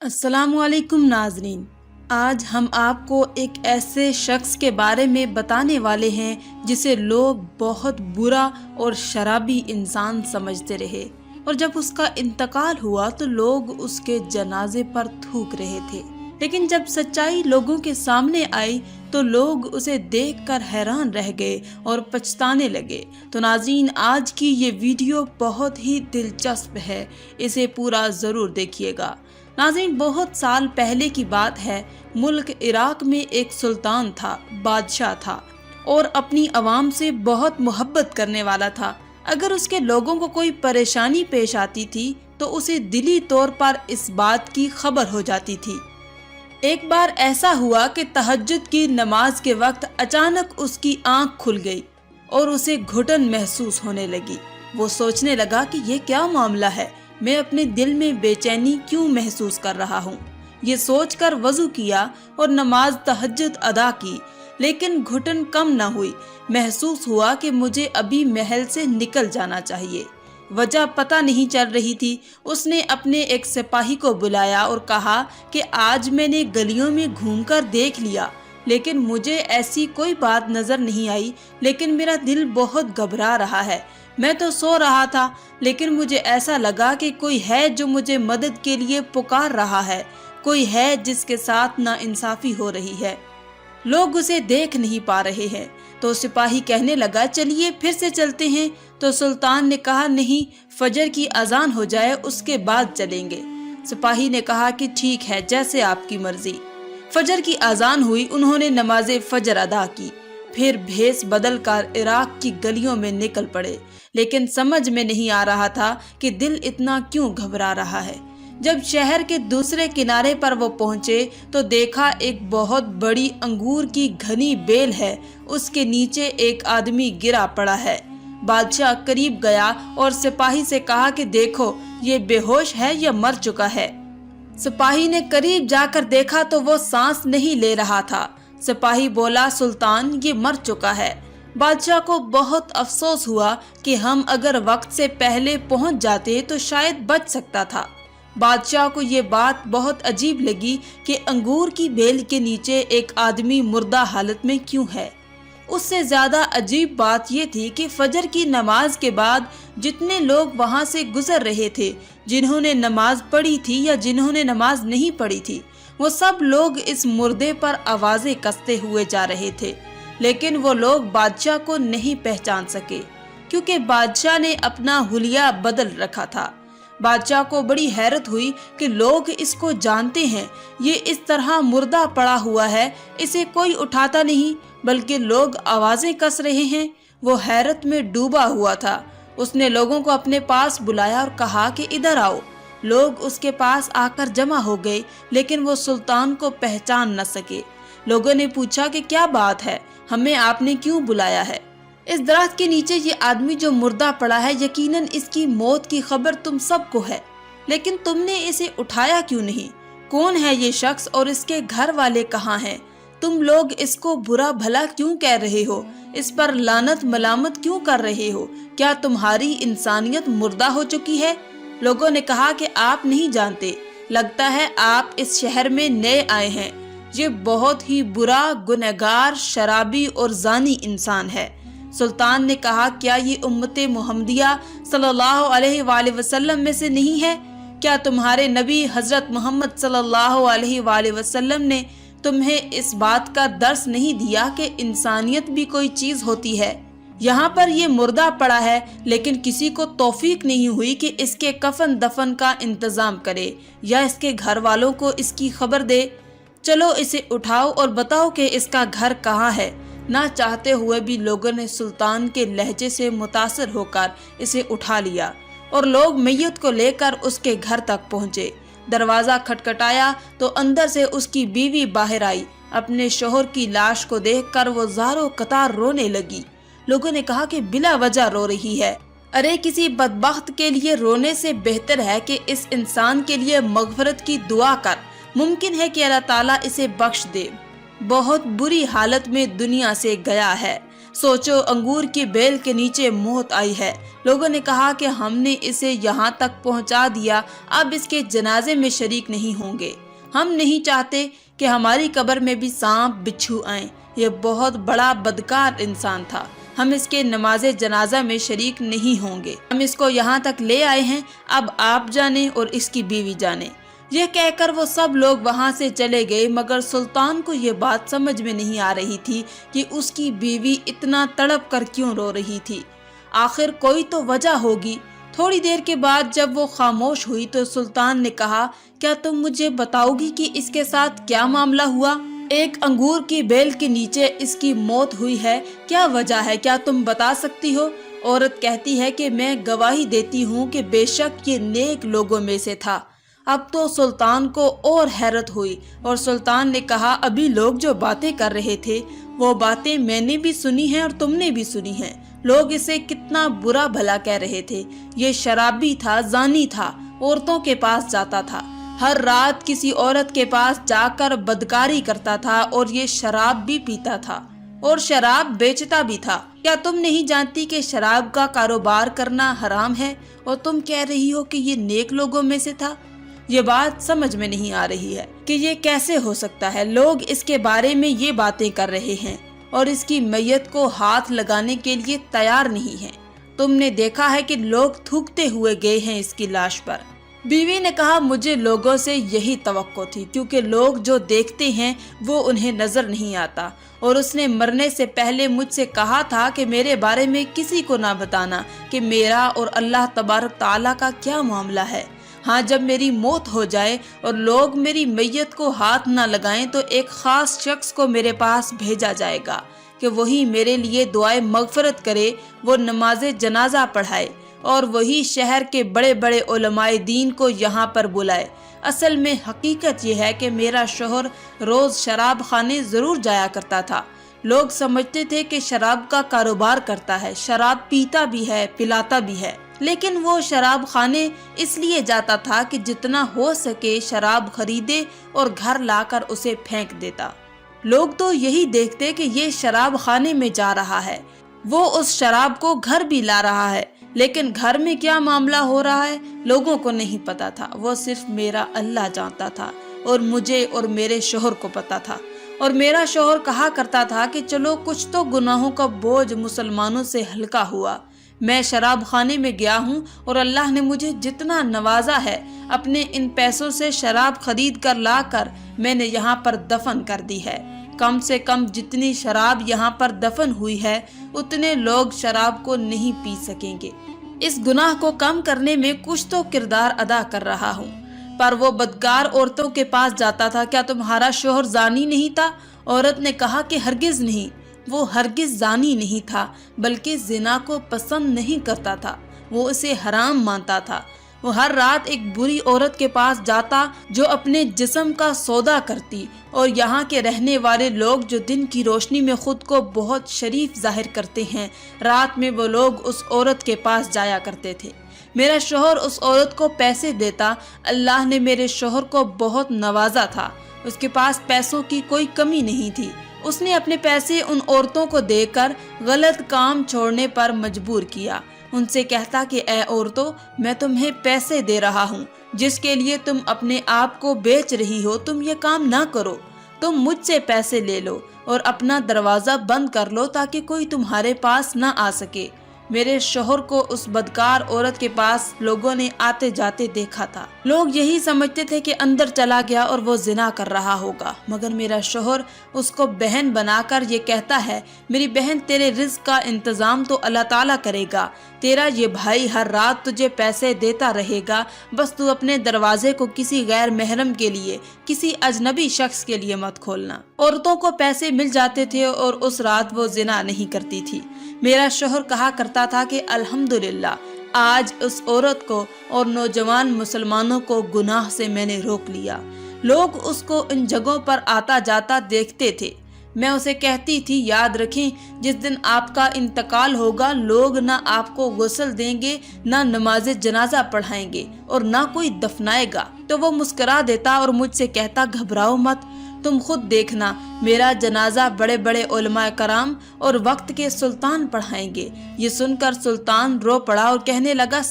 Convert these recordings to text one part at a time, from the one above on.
अस्सलाम वालेकुम नाजरीन। आज हम आपको एक ऐसे शख्स के बारे में बताने वाले हैं जिसे लोग बहुत बुरा और शराबी इंसान समझते रहे, और जब उसका इंतकाल हुआ तो लोग उसके जनाजे पर थूक रहे थे। लेकिन जब सच्चाई लोगों के सामने आई तो लोग उसे देखकर हैरान रह गए और पछताने लगे। तो नाज़रीन, आज की ये वीडियो बहुत ही दिलचस्प है, इसे पूरा ज़रूर देखिएगा। नाज़रीन, बहुत साल पहले की बात है। मुल्क इराक में एक सुल्तान था, बादशाह था और अपनी आवाम से बहुत मोहब्बत करने वाला था। अगर उसके लोगों को कोई परेशानी पेश आती थी तो उसे दिली तौर पर इस बात की खबर हो जाती थी। एक बार ऐसा हुआ कि तहज्जुद की नमाज के वक्त अचानक उसकी आंख खुल गई और उसे घुटन महसूस होने लगी। वो सोचने लगा कि ये क्या मामला है, मैं अपने दिल में बेचैनी क्यों महसूस कर रहा हूँ। ये सोचकर वजू किया और नमाज तहज्जुद अदा की, लेकिन घुटन कम न हुई। महसूस हुआ कि मुझे अभी महल से निकल जाना चाहिए। वजह पता नहीं चल रही थी। उसने अपने एक सिपाही को बुलाया और कहा कि आज मैंने गलियों में घूमकर देख लिया, लेकिन मुझे ऐसी कोई बात नजर नहीं आई, लेकिन मेरा दिल बहुत घबरा रहा है। मैं तो सो रहा था, लेकिन मुझे ऐसा लगा कि कोई है जो मुझे मदद के लिए पुकार रहा है, कोई है जिसके साथ नाइंसाफी हो रही है। लोग उसे देख नहीं पा रहे हैं। तो सिपाही कहने लगा, चलिए फिर से चलते हैं। तो सुल्तान ने कहा, नहीं, फजर की अजान हो जाए उसके बाद चलेंगे। सिपाही ने कहा कि ठीक है, जैसे आपकी मर्जी। फजर की अजान हुई, उन्होंने नमाज फजर अदा की, फिर भेस बदल कर इराक की गलियों में निकल पड़े। लेकिन समझ में नहीं आ रहा था कि दिल इतना क्यों घबरा रहा है। जब शहर के दूसरे किनारे पर वो पहुंचे तो देखा एक बहुत बड़ी अंगूर की घनी बेल है, उसके नीचे एक आदमी गिरा पड़ा है। बादशाह करीब गया और सिपाही से कहा कि देखो, ये बेहोश है या मर चुका है। सिपाही ने करीब जाकर देखा तो वो सांस नहीं ले रहा था। सिपाही बोला, सुल्तान, ये मर चुका है। बादशाह को बहुत अफसोस हुआ कि हम अगर वक्त से पहले पहुंच जाते तो शायद बच सकता था। बादशाह को ये बात बहुत अजीब लगी कि अंगूर की बेल के नीचे एक आदमी मुर्दा हालत में क्यों है। उससे ज्यादा अजीब बात ये थी कि फजर की नमाज के बाद जितने लोग वहां से गुजर रहे थे, जिन्होंने नमाज पढ़ी थी या जिन्होंने नमाज नहीं पढ़ी थी, वो सब लोग इस मुर्दे पर आवाजें कसते हुए जा रहे थे। लेकिन वो लोग बादशाह को नहीं पहचान सके, क्योंकि बादशाह ने अपना हुलिया बदल रखा था। बादशाह को बड़ी हैरत हुई कि लोग इसको जानते हैं, ये इस तरह मुर्दा पड़ा हुआ है, इसे कोई उठाता नहीं, बल्कि लोग आवाजें कस रहे हैं। वो हैरत में डूबा हुआ था। उसने लोगों को अपने पास बुलाया और कहा कि इधर आओ। लोग उसके पास आकर जमा हो गए, लेकिन वो सुल्तान को पहचान न सके। लोगों ने पूछा कि क्या बात है, हमें आपने क्यों बुलाया है? इस दरख्त के नीचे ये आदमी जो मुर्दा पड़ा है, यकीनन इसकी मौत की खबर तुम सबको है, लेकिन तुमने इसे उठाया क्यों नहीं? कौन है ये शख्स और इसके घर वाले कहाँ हैं? तुम लोग इसको बुरा भला क्यों कह रहे हो? इस पर लानत मलामत क्यों कर रहे हो? क्या तुम्हारी इंसानियत मुर्दा हो चुकी है? लोगों ने कहा कि आप नहीं जानते, लगता है आप इस शहर में नए आए हैं। ये बहुत ही बुरा, गुनहगार, शराबी और जानी इंसान है। सुल्तान ने कहा, क्या ये उम्मते मुहम्मदिया सल्लल्लाहु अलैहि वसल्लम में से नहीं है? क्या तुम्हारे नबी हजरत मोहम्मद सल्लल्लाहु अलैहि वसल्लम ने तुम्हें इस बात का दर्स नहीं दिया कि इंसानियत भी कोई चीज होती है? यहाँ पर ये मुर्दा पड़ा है, लेकिन किसी को तौफीक नहीं हुई कि इसके कफन दफन का इंतजाम करे या इसके घर वालों को इसकी खबर दे। चलो इसे उठाओ और बताओ कि इसका घर कहाँ है। ना चाहते हुए भी लोगों ने सुल्तान के लहजे से मुतासर होकर इसे उठा लिया और लोग मैयत को लेकर उसके घर तक पहुंचे। दरवाजा खटखटाया तो अंदर से उसकी बीवी बाहर आई। अपने शोहर की लाश को देखकर वो ज़ारो कतार रोने लगी। लोगों ने कहा कि बिला वजह रो रही है। अरे, किसी बदबख्त के लिए रोने से बेहतर है कि इस इंसान के लिए मगफरत की दुआ कर, मुमकिन है कि अल्लाह ताला इसे बख्श दे। बहुत बुरी हालत में दुनिया से गया है। सोचो, अंगूर की बेल के नीचे मौत आई है। लोगों ने कहा कि हमने इसे यहाँ तक पहुँचा दिया, अब इसके जनाजे में शरीक नहीं होंगे। हम नहीं चाहते कि हमारी कब्र में भी सांप बिच्छू आए। ये बहुत बड़ा बदकार इंसान था, हम इसके नमाजे जनाजा में शरीक नहीं होंगे। हम इसको यहाँ तक ले आए हैं, अब आप जाने और इसकी बीवी जाने। यह कहकर वो सब लोग वहाँ से चले गए, मगर सुल्तान को ये बात समझ में नहीं आ रही थी कि उसकी बीवी इतना तड़प कर क्यों रो रही थी। आखिर कोई तो वजह होगी। थोड़ी देर के बाद जब वो खामोश हुई तो सुल्तान ने कहा, क्या तुम मुझे बताओगी कि इसके साथ क्या मामला हुआ? एक अंगूर की बेल के नीचे इसकी मौत हुई है, क्या वजह है, क्या तुम बता सकती हो? औरत कहती है कि मैं गवाही देती हूँ कि बेशक ये नेक लोगों में से था। अब तो सुल्तान को और हैरत हुई और सुल्तान ने कहा, अभी लोग जो बातें कर रहे थे वो बातें मैंने भी सुनी हैं और तुमने भी सुनी हैं। लोग इसे कितना बुरा भला कह रहे थे। ये शराबी था, जानी था, औरतों के पास जाता था, हर रात किसी औरत के पास जाकर बदकारी करता था और ये शराब भी पीता था और शराब बेचता भी था। क्या तुम नहीं जानती कि शराब का कारोबार करना हराम है और तुम कह रही हो कि ये नेक लोगों में से था? ये बात समझ में नहीं आ रही है कि ये कैसे हो सकता है। लोग इसके बारे में ये बातें कर रहे हैं और इसकी मैयत को हाथ लगाने के लिए तैयार नहीं है। तुमने देखा है कि लोग थूकते हुए गए हैं इसकी लाश पर। बीवी ने कहा, मुझे लोगों से यही तवक्को थी, क्योंकि लोग जो देखते हैं वो उन्हें नजर नहीं आता। और उसने मरने से पहले मुझसे कहा था कि मेरे बारे में किसी को ना बताना कि मेरा और अल्लाह तबारक ताला का क्या मामला है। हाँ, जब मेरी मौत हो जाए और लोग मेरी मैयत को हाथ ना लगाएं तो एक खास शख्स को मेरे पास भेजा जाएगा कि वही मेरे लिए दुआए मगफरत करे, वो नमाजे जनाजा पढ़ाए और वही शहर के बड़े बड़े उलमाए दीन को यहाँ पर बुलाए। असल में हकीकत ये है कि मेरा शौहर रोज शराब खाने जरूर जाया करता था। लोग समझते थे कि शराब का कारोबार करता है, शराब पीता भी है, पिलाता भी है, लेकिन वो शराब खाने इसलिए जाता था कि जितना हो सके शराब खरीदे और घर लाकर उसे फेंक देता। लोग तो यही देखते कि ये शराब खाने में जा रहा है, वो उस शराब को घर भी ला रहा है, लेकिन घर में क्या मामला हो रहा है लोगों को नहीं पता था। वो सिर्फ मेरा अल्लाह जानता था और मुझे और मेरे शौहर को पता था। और मेरा शौहर कहा करता था कि चलो कुछ तो गुनाहों का बोझ मुसलमानों से हल्का हुआ। मैं शराब खाने में गया हूँ और अल्लाह ने मुझे जितना नवाजा है, अपने इन पैसों से शराब खरीद कर लाकर मैंने यहाँ पर दफन कर दी है। कम से कम जितनी शराब यहाँ पर दफन हुई है उतने लोग शराब को नहीं पी सकेंगे। इस गुनाह को कम करने में कुछ तो किरदार अदा कर रहा हूँ। पर वो बदकार औरतों के पास जाता था। क्या तुम्हारा शौहर जानी नहीं था? औरत ने कहा कि हरगिज नहीं, वो हरगिज जानी नहीं था, बल्कि जिना को पसंद नहीं करता था, वो उसे हराम मानता था। वो हर रात एक बुरी औरत के पास जाता जो अपने जिस्म का सौदा करती, और यहाँ के रहने वाले लोग जो दिन की रोशनी में खुद को बहुत शरीफ जाहिर करते हैं, रात में वो लोग उस औरत के पास जाया करते थे। मेरा शौहर उस औरत को पैसे देता। अल्लाह ने मेरे शौहर को बहुत नवाजा था, उसके पास पैसों की कोई कमी नहीं थी। उसने अपने पैसे उन औरतों को देकर गलत काम छोड़ने पर मजबूर किया। उनसे कहता कि ऐ औरतों, मैं तुम्हें पैसे दे रहा हूँ जिसके लिए तुम अपने आप को बेच रही हो, तुम ये काम ना करो, तुम मुझसे पैसे ले लो और अपना दरवाजा बंद कर लो ताकि कोई तुम्हारे पास ना आ सके। मेरे शौहर को उस बदकार औरत के पास लोगों ने आते जाते देखा था। लोग यही समझते थे कि अंदर चला गया और वो जिना कर रहा होगा, मगर मेरा शौहर उसको बहन बनाकर ये कहता है, मेरी बहन, तेरे रिज़्क़ का इंतज़ाम तो अल्लाह ताला करेगा, तेरा ये भाई हर रात तुझे पैसे देता रहेगा, बस तू अपने दरवाजे को किसी गैर महरम के लिए, किसी अजनबी शख्स के लिए मत खोलना। औरतों को पैसे मिल जाते थे और उस रात वो जिना नहीं करती थी। मेरा शौहर कहा करता था कि अल्हम्दुलिल्लाह, आज उस औरत को और नौजवान मुसलमानों को गुनाह से मैंने रोक लिया। लोग उसको इन जगहों पर आता जाता देखते थे। मैं उसे कहती थी, याद रखें, जिस दिन आपका इंतकाल होगा लोग ना आपको गुस्ल देंगे, ना नमाज जनाजा पढ़ाएंगे और ना कोई दफनाएगा। तो वो मुस्कुरा देता और मुझसे कहता, घबराओ मत, تم خود دیکھنا، میرا جنازہ بڑے بڑے علماء کرام اور وقت کے سلطان پڑھائیں گے۔ یہ سن کر سلطان رو پڑا اور کہنے لگا،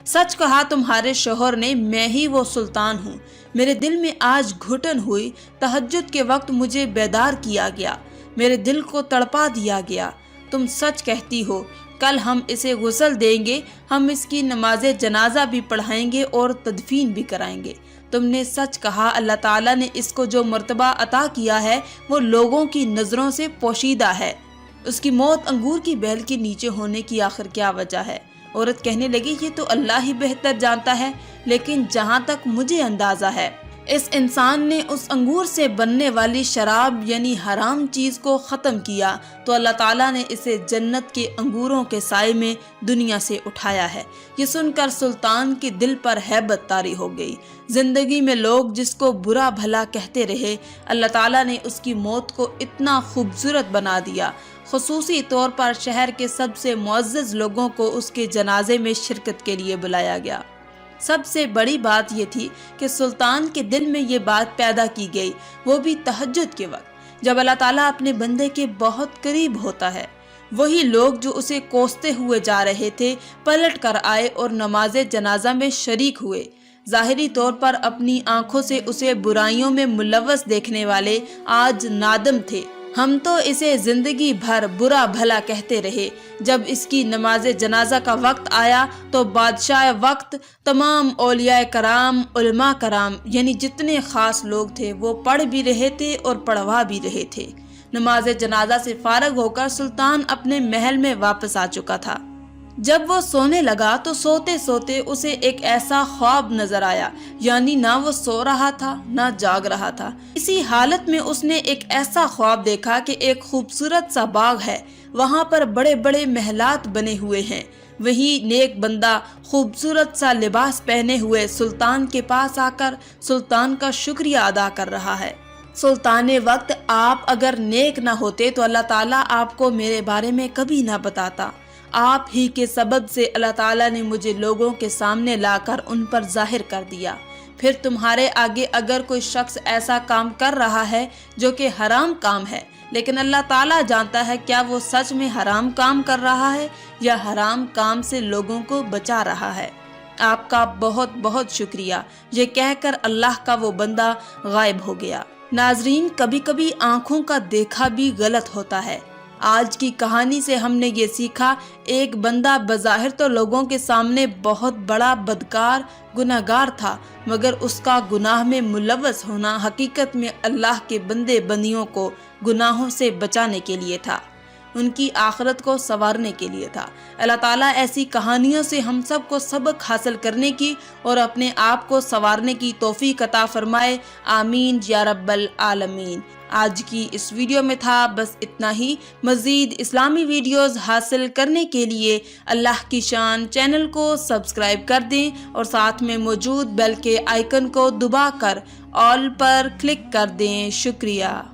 سچ کہا تمہارے شوہر نے، میں ہی وہ سلطان ہوں۔ میرے دل میں آج گھٹن ہوئی، تہجد کے وقت مجھے بیدار کیا گیا، میرے دل کو تڑپا دیا گیا۔ تم سچ کہتی ہو، کل ہم اسے غسل دیں گے، ہم اس کی نماز جنازہ بھی پڑھائیں گے اور تدفین بھی کرائیں گے۔ تم نے سچ کہا، اللہ تعالیٰ نے اس کو جو مرتبہ عطا کیا ہے وہ لوگوں کی نظروں سے پوشیدہ ہے۔ اس کی موت انگور کی بیل کے نیچے ہونے کی آخر کیا وجہ ہے؟ عورت کہنے لگی، یہ تو اللہ ہی بہتر جانتا ہے، لیکن جہاں تک مجھے اندازہ ہے اس انسان نے اس انگور سے بننے والی شراب یعنی حرام چیز کو ختم کیا تو اللہ تعالیٰ نے اسے جنت کے انگوروں کے سائے میں دنیا سے اٹھایا ہے۔ یہ سن کر سلطان کے دل پر ہیبت طاری ہو گئی۔ زندگی میں لوگ جس کو برا بھلا کہتے رہے، اللہ تعالیٰ نے اس کی موت کو اتنا خوبصورت بنا دیا۔ خصوصی طور پر شہر کے سب سے معزز لوگوں کو اس کے جنازے میں شرکت کے لیے بلایا گیا۔ سب سے بڑی بات یہ تھی کہ سلطان کے دل میں یہ بات پیدا کی گئی، وہ بھی تہجد کے وقت، جب اللہ تعالیٰ اپنے بندے کے بہت قریب ہوتا ہے۔ وہی لوگ جو اسے کوستے ہوئے جا رہے تھے پلٹ کر آئے اور نماز جنازہ میں شریک ہوئے۔ ظاہری طور پر اپنی آنکھوں سے اسے برائیوں میں ملوث دیکھنے والے آج نادم تھے۔ ہم تو اسے زندگی بھر برا بھلا کہتے رہے، جب اس کی نماز جنازہ کا وقت آیا تو بادشاہ وقت، تمام اولیاء کرام، علماء کرام یعنی جتنے خاص لوگ تھے وہ پڑھ بھی رہے تھے اور پڑھوا بھی رہے تھے۔ نماز جنازہ سے فارغ ہو کر سلطان اپنے محل میں واپس آ چکا تھا۔ جب وہ سونے لگا تو سوتے سوتے اسے ایک ایسا خواب نظر آیا، یعنی نہ وہ سو رہا تھا نہ جاگ رہا تھا۔ اسی حالت میں اس نے ایک ایسا خواب دیکھا کہ ایک خوبصورت سا باغ ہے، وہاں پر بڑے بڑے محلات بنے ہوئے ہیں۔ وہی نیک بندہ خوبصورت سا لباس پہنے ہوئے سلطان کے پاس آ کر سلطان کا شکریہ ادا کر رہا ہے۔ سلطان وقت، آپ اگر نیک نہ ہوتے تو اللہ تعالیٰ آپ کو میرے بارے میں کبھی نہ بتاتا۔ آپ ہی کے سبب سے اللہ تعالیٰ نے مجھے لوگوں کے سامنے لا کر ان پر ظاہر کر دیا۔ پھر تمہارے آگے اگر کوئی شخص ایسا کام کر رہا ہے جو کہ حرام کام ہے، لیکن اللہ تعالیٰ جانتا ہے کیا وہ سچ میں حرام کام کر رہا ہے یا حرام کام سے لوگوں کو بچا رہا ہے۔ آپ کا بہت بہت شکریہ، یہ کہہ کر اللہ کا وہ بندہ غائب ہو گیا۔ ناظرین، کبھی کبھی آنکھوں کا دیکھا بھی غلط ہوتا ہے۔ آج کی کہانی سے ہم نے یہ سیکھا، ایک بندہ بظاہر تو لوگوں کے سامنے بہت بڑا بدکار گناہگار تھا، مگر اس کا گناہ میں ملوث ہونا حقیقت میں اللہ کے بندے بندیوں کو گناہوں سے بچانے کے لیے تھا، ان کی آخرت کو سنوارنے کے لیے تھا۔ اللہ تعالیٰ ایسی کہانیوں سے ہم سب کو سبق حاصل کرنے کی اور اپنے آپ کو سنوارنے کی توفیق عطا فرمائے، آمین یا رب العالمین۔ آج کی اس ویڈیو میں تھا بس اتنا ہی۔ مزید اسلامی ویڈیوز حاصل کرنے کے لیے اللہ کی شان چینل کو سبسکرائب کر دیں اور ساتھ میں موجود بیل کے آئیکن کو دبا کر آل پر کلک کر دیں۔ شکریہ۔